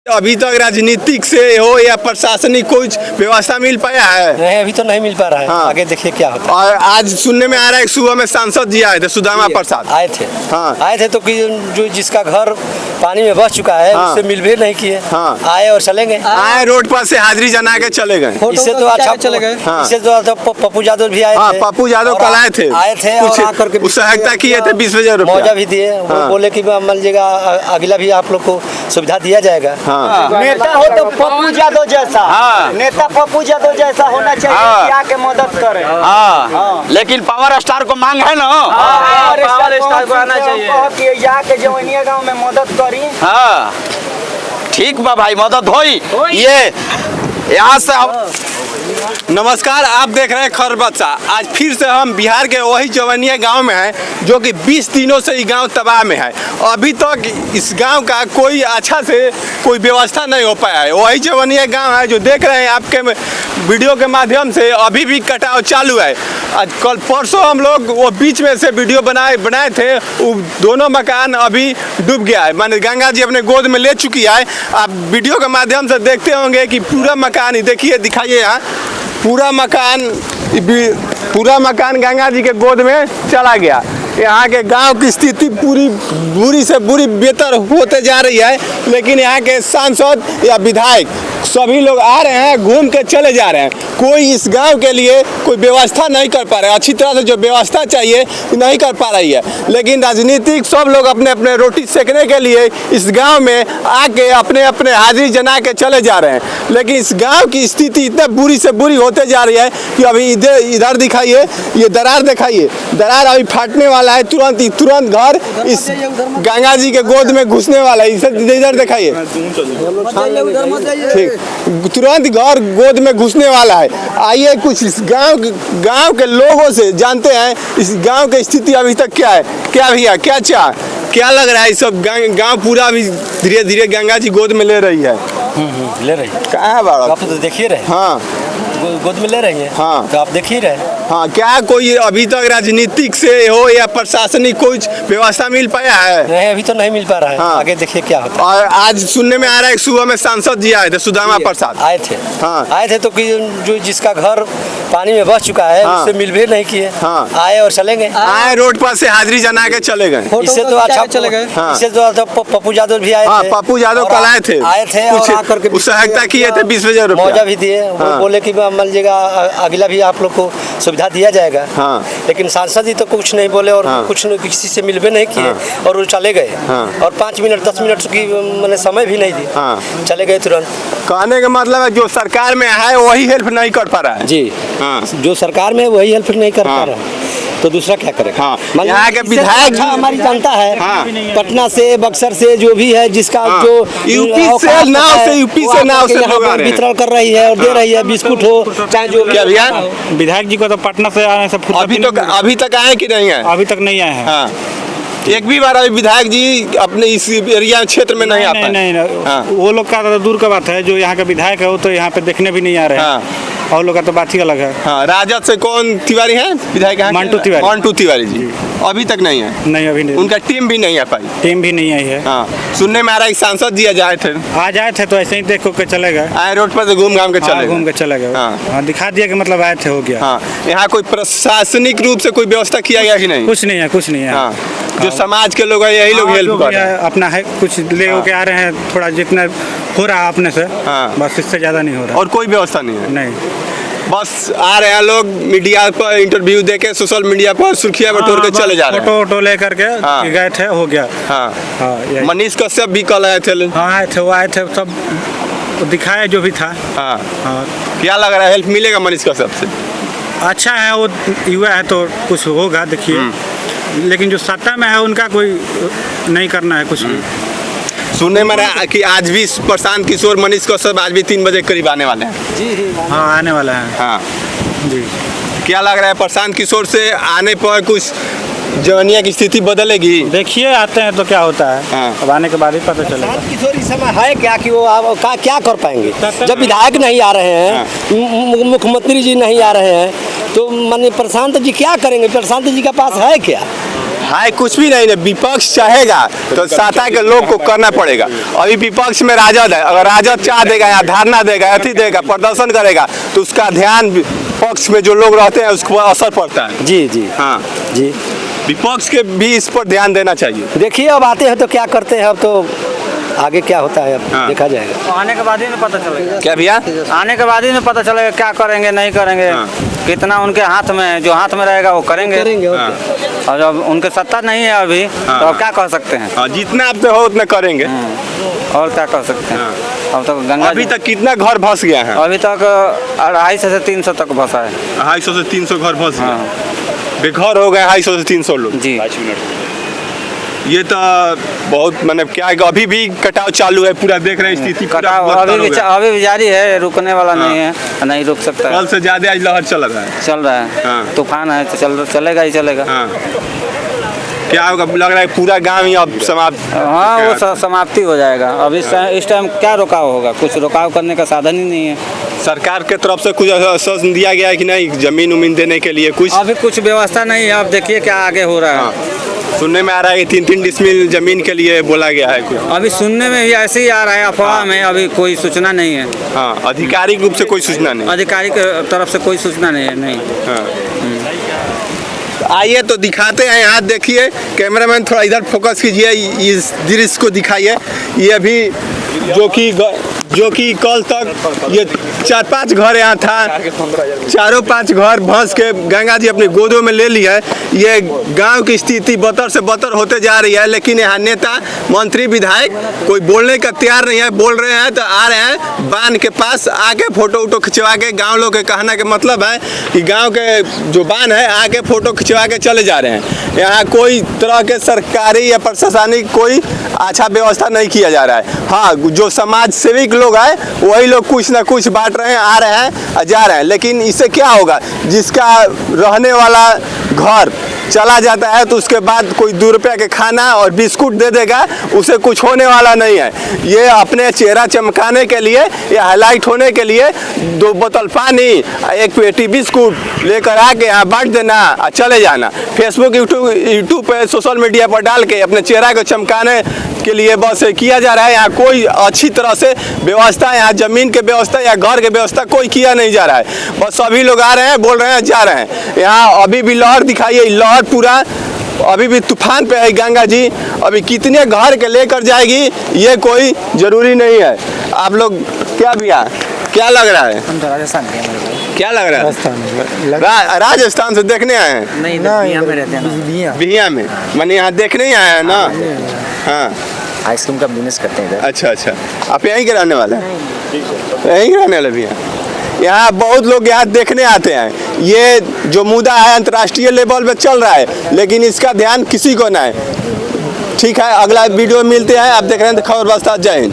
अभी तक राजनीतिक से हो या प्रशासनिक कुछ व्यवस्था मिल पाया है? नहीं, अभी तो नहीं मिल पा रहा है। हाँ। आगे देखिए क्या होता है। और आज सुनने में आ रहा है कि सुबह में सांसद जी आए थे, सुदामा प्रसाद आए थे। हाँ। आए थे तो कि जो जिसका घर पानी में बस चुका है हाँ। उससे मिल भी नहीं किए। हाँ। आए और चले गए। आए रोड पर से हाजिरी जना के चले गए। इससे तो अच्छा चले गए। हाँ। इससे तो अच्छा पप्पू यादव भी आए हाँ, थे। पप्पू यादव और कल आए थे। आए थे कुछ और आकर के सहायता किए थे 20,000 रुपया। मुआवजा भी दिए। वो हाँ। बोले कि मान लीजिएगा अगला भी आप लोग को सुविधा दिया जाएगा। हाँ। नेता हो तो पप्पू यादव जैसा। हाँ। नेता पप्पू यादव जैसा होना चाहिए हाँ। कि आके मदद करे। हाँ। लेकिन पावर स्टार को मांग है ना। पावर स्टार को आना चाहिए कि जाके जवनिया गांव में मदद करी। हाँ ठीक बा भाई, मदद होई। ये यहाँ से नमस्कार, आप देख रहे हैं खबर बच्चा। आज फिर से हम बिहार के वही जवनिया गांव में हैं जो कि 20 दिनों से ये गांव तबाह में है। अभी तक इस गांव का कोई अच्छा से कोई व्यवस्था नहीं हो पाया है। वही जवनिया गांव है जो देख रहे हैं आपके वीडियो के माध्यम से। अभी भी कटाव चालू है। आज कल परसों हम लोग वो बीच में से वीडियो बनाए थे, वो दोनों मकान अभी डूब गया है, माने गंगा जी अपने गोद में ले चुकी है। आप वीडियो के माध्यम से देखते होंगे कि पूरा मकान, देखिए दिखाइए यहाँ, पूरा मकान गंगा जी के गोद में चला गया। यहाँ के गांव की स्थिति पूरी बुरी से बुरी बेहतर होते जा रही है। लेकिन यहाँ के सांसद या विधायक सभी लोग आ रहे हैं, घूम के चले जा रहे हैं। कोई इस गांव के लिए कोई व्यवस्था नहीं कर पा रहा है। अच्छी तरह से जो व्यवस्था चाहिए नहीं कर पा रही है। लेकिन राजनीतिक सब लोग अपने अपने रोटी सेकने के लिए इस गांव में आके अपने अपने हाजिरी जना के चले जा रहे हैं। लेकिन इस गांव की स्थिति इतना बुरी से बुरी होते जा रही है कि अभी इधर दिखाइए, ये दरार दिखाइए, दरार अभी फाटने वाला है। तुरंत घर इस गंगा जी के गोद में घुसने वाला है। इधर दिखाइए, ठीक, तुरंत घर गोद में घुसने वाला है। आइए कुछ इस गांव के लोगों से जानते हैं इस गांव की स्थिति अभी तक क्या है। क्या भैया, क्या लग रहा है? इस सब गांव पूरा अभी धीरे धीरे गंगा जी गोद में ले रही है। ले रही। कहाँ है बाड़ा? आप तो देखिए रहे। हाँ, गोद में ले रही है। हाँ। तो आप देख ही रहे। हाँ, क्या कोई अभी तक राजनीतिक से हो या प्रशासनिक कुछ व्यवस्था मिल पाया है? नहीं, अभी तो नहीं मिल पा रहा है। हाँ। आगे देखिए क्या होता है। और आज सुनने में आ रहा है कि सुबह में सांसद जी आए थे, सुदामा प्रसाद आए थे। हाँ। आए थे तो कि जो जिसका घर पानी में बस चुका है हाँ। उससे मिल भी नहीं किए। हाँ। आए और चले गए। आए रोड पर से हाजिरी जना के चले गए। इससे तो अच्छा चले गए। हाँ। इससे तो अच्छा पप्पू यादव भी आए हाँ, थे। पप्पू यादव और कल आए थे। और आकर के कुछ सहायता किए थे 20,000 रुपया। मुआवजा भी दिए। वो हाँ। बोले कि मान लीजिएगा अगला भी आप लोग को सुविधा दिया जाएगा। हाँ। लेकिन सांसद जी तो कुछ नहीं बोले और हाँ। कुछ किसी से मिलवे नहीं किए। हाँ। और वो चले गए। हाँ। और 5 मिनट 10 मिनट की मैंने समय भी नहीं दी। हाँ। चले गए तुरंत। कहने का मतलब है जो सरकार में है वही हेल्प नहीं कर पा रहा है। जी हाँ। जो सरकार में वही हेल्प नहीं कर पा हाँ। रहा है तो दूसरा क्या करेगा? हाँ। मतलब यहाँ के इससे विधायक अच्छा हमारी जनता है। हाँ। पटना से, बक्सर से, जो भी है जिसका हाँ। जो यूपी से औकात नाव है, से, यूपी वो से आकर नाव के से यहाँ लोग आ पर रहे हैं। वितरण कर रही है और दे रही है, बिस्कुट हो चाहे जो भी। क्या भैया, विधायक जी को तो पटना से आने से अभी तक आए कि नहीं आए? अभी तक नहीं आए हैं। हाँ, एक भी बार अभी विधायक जी अपने इस एरिया क्षेत्र में नहीं आ पाए। नहीं, हाँ। वो लोग का तो दूर का बात है। जो यहाँ का विधायक है वो तो यहाँ पे देखने भी नहीं आ रहे हाँ। हैं। और लोग का तो बात ही अलग है। हाँ, राजद से कौन तिवारी है विधायक? मंटू तिवारी जी अभी तक नहीं है। नहीं, अभी नहीं। उनका टीम भी नहीं आ पाई। टीम भी नहीं आई है। हाँ, सुनने में आ रहा है कि सांसद जी आज आए थे। आज आए थे तो ऐसे ही देखो के चले गए। आए रोड पर से घूम घाम के चले घूम गए। के चले गए। हाँ। हाँ, दिखा दिया कि मतलब आए थे, हो गया। हाँ, यहाँ कोई प्रशासनिक रूप से कोई व्यवस्था किया गया कि नहीं? कुछ नहीं है, कुछ नहीं है। हाँ, जो समाज के लोग हैं यही लोग हेल्प कर रहे हैं। अपना है, कुछ ले होके आ रहे हैं, थोड़ा जितना हो रहा है अपने से। हाँ। बस इससे ज्यादा नहीं हो रहा। और कोई व्यवस्था नहीं है। नहीं, बस आ रहे हैं लोग, मीडिया पर इंटरव्यू देके सोशल मीडिया पर सुर्खियां बटोर के चले जा रहे हैं। फोटो वोटो लेकर के हाँ। गए थे, हो गया। हाँ, हाँ, यही। मनीष कश्यप भी कल आए थे। हाँ, आए थे, वो आए थे, सब दिखाया जो भी था। हाँ, हाँ, क्या लग रहा है हेल्प मिलेगा मनीष कश्यप से? अच्छा है, वो युवा है तो कुछ होगा, देखिए। लेकिन जो सत्ता में है उनका कोई नहीं करना है कुछ भी। सुनने में रहा कि आज भी प्रशांत किशोर, मनीष कश्यप आज भी 3 बजे करीब आने वाले हैं। हाँ, आने वाला है। हाँ जी। क्या लग रहा है प्रशांत किशोर से आने पर कुछ जवनिया की स्थिति बदलेगी? देखिए आते हैं तो क्या होता है। हाँ। अब आने के बाद ही पता चलेगा। प्रशांत किशोर इस समय है क्या कि वो क्या कर पाएंगे जब विधायक नहीं आ रहे हैं, मुख्यमंत्री जी नहीं आ रहे हैं, तो माननीय प्रशांत जी क्या करेंगे? प्रशांत जी के पास है क्या? है कुछ भी नहीं है। विपक्ष चाहेगा तो सत्ता के लोग को करना पड़ेगा। अभी विपक्ष में राजद है, अगर राजद चाह देगा या धरना देगा, अथी देगा, प्रदर्शन करेगा तो उसका ध्यान पक्ष में जो लोग रहते हैं उसको असर पड़ता है। जी जी हाँ जी। विपक्ष के भी इस पर ध्यान देना चाहिए। देखिए अब आते हैं तो क्या करते हैं, अब तो आगे क्या होता है अब हाँ। देखा जाएगा। आने के बाद ही में पता चलेगा। क्या भैया? आने के बाद ही में पता चलेगा क्या करेंगे नहीं करेंगे। हाँ। कितना उनके हाथ में है, जो हाथ में रहेगा वो करेंगे। हाँ। और जब उनके सत्ता नहीं है अभी हाँ। तो अब क्या कह सकते हैं। हाँ, जितना आप हो उतना करेंगे। और क्या कह सकते हैं। हाँ। अब तक गंगा अभी तक कितना घर धस गया है? अभी तक 250 से 300 तक बसा है। 250 से 300 घर धस गया। हाँ। बेघर हो गए 250 से 300 लोग। जी। ये तो बहुत मतलब क्या है कि अभी भी कटाव चालू है, पूरा देख रहे हैं स्थिति पूरा कटाव बदतर हो गया। अभी भी जारी है, रुकने वाला नहीं है, नहीं रुक सकता है। कल से ज्यादा आज लहर चल रहा है। चल रहा है। हाँ। तूफान है तो चलेगा ही चलेगा। हाँ। क्या होगा, लग रहा है पूरा गांव ही अब समाप्त। हाँ वो समाप्ति हो जाएगा। अब इस टाइम क्या रुकाव होगा, कुछ रुकाव करने का साधन ही नहीं है। सरकार के तरफ से कुछ आश्वासन दिया गया है कि नहीं, जमीन उमीन देने के लिए कुछ? अभी कुछ व्यवस्था नहीं है। आप देखिए क्या आगे हो रहा है। हाँ। सुनने में आ रहा है कि 3-3 डिसमिल जमीन के लिए बोला गया है कुछ। अभी सुनने में भी ऐसे ही आ रहा है, अफवाह में अभी कोई सूचना नहीं है। हाँ, आधिकारिक रूप से कोई सूचना नहीं। अधिकारी के तरफ से कोई सूचना नहीं है। नहीं। हाँ। आइए तो दिखाते हैं, यहाँ देखिए, कैमरामैन थोड़ा इधर फोकस कीजिए, इस दृश्य को दिखाइए। ये अभी जो कि कल तक ये 4-5 घर यहाँ था, 4-5 घर भंस के गंगा जी अपनी गोदों में ले ली है। ये गांव की स्थिति बदतर से बदतर होते जा रही है, लेकिन यहाँ नेता मंत्री विधायक कोई बोलने का तैयार नहीं है। बोल रहे हैं तो आ रहे हैं बांध के पास आके फोटो वोटो खिंचवा के। गाँव लोग के कहने का मतलब है कि गाँव के जो बांध है आके फोटो खिंचवा के चले जा रहे हैं। यहाँ कोई तरह के सरकारी या प्रशासनिक कोई अच्छा व्यवस्था नहीं किया जा रहा है। हाँ, जो समाज सेविक लोग हैं वही लोग कुछ ना कुछ बांट रहे हैं, आ रहे हैं और जा रहे हैं। लेकिन इससे क्या होगा, जिसका रहने वाला घर चला जाता है तो उसके बाद कोई 2 रुपया के खाना और बिस्कुट दे देगा, उसे कुछ होने वाला नहीं है। ये अपने चेहरा चमकाने के लिए या हाईलाइट होने के लिए 2 बोतल पानी, 1 पेटी बिस्कुट लेकर आके यहाँ बांट देना और चले जाना। फेसबुक यूट्यूब पे सोशल मीडिया पर डाल के अपने चेहरा को चमकाने के लिए बस किया जा रहा है। यहाँ कोई अच्छी तरह से व्यवस्था, यहाँ जमीन के व्यवस्था या घर के व्यवस्था कोई किया नहीं जा रहा है। बस सभी लोग आ रहे हैं, बोल रहे हैं, जा रहे हैं। यहाँ अभी भी लहर दिखाइए, लहर पूरा अभी भी तूफान पे है गंगा जी। अभी कितने घर के लेकर जाएगी ये कोई जरूरी नहीं है। आप लोग क्या भैया, क्या लग रहा है? हम तो राजस्थान के हैं। क्या लग रहा है? राजस्थान से देखने आए हैं? नहीं, बिहिया में रहते हैं। बिहिया में माने यहाँ देखने ही आए हैं ना? हाँ, आइसक्रीम का बिजनेस करते हैं इधर। अच्छा। आप यहीं के रहने वाले हैं? यहीं के रहने वाले भैया? यहाँ बहुत लोग यहाँ देखने आते हैं। ये जो मुद्दा है अंतर्राष्ट्रीय लेवल पे चल रहा है, लेकिन इसका ध्यान किसी को ना है। ठीक है, अगला वीडियो मिलते हैं। आप देख रहे हैं खबर वास्ता। जय हिंद।